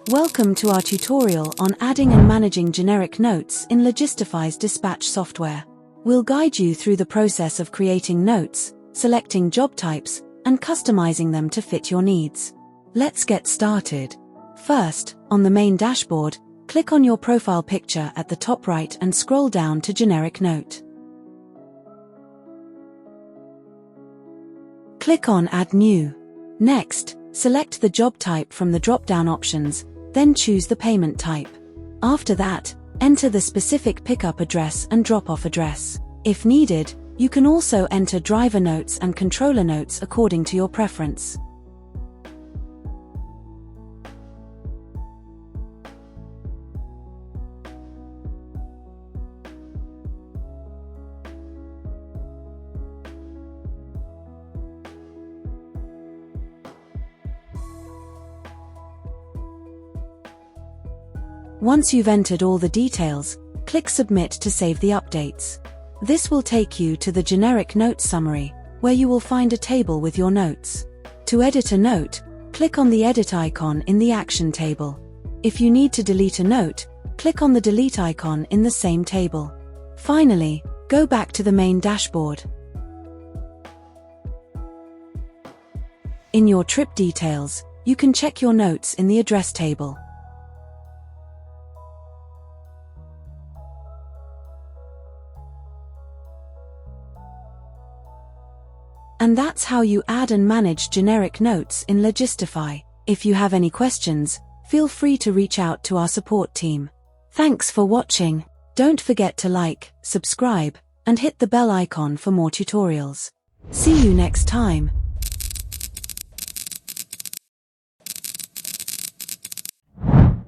Welcome to our tutorial on adding and managing generic notes in Logistifie Dispatch Software. We'll guide you through the process of creating notes, selecting job types, and customizing them to fit your needs. Let's get started. First, on the main dashboard, click on your profile picture at the top right and scroll down to Generic Note. Click on Add New. Next, select the job type from the drop-down options, then choose the payment type. After that, enter the specific pickup address and drop-off address. If needed, you can also enter driver notes and controller notes according to your preference. Once you've entered all the details, click Submit to save the updates. This will take you to the generic note summary, where you will find a table with your notes. To edit a note, click on the edit icon in the action table. If you need to delete a note, click on the delete icon in the same table. Finally, go back to the main dashboard. In your trip details, you can check your notes in the address table. And that's how you add and manage generic notes in Logistifie. If you have any questions, feel free to reach out to our support team. Thanks for watching. Don't forget to like, subscribe, and hit the bell icon for more tutorials. See you next time.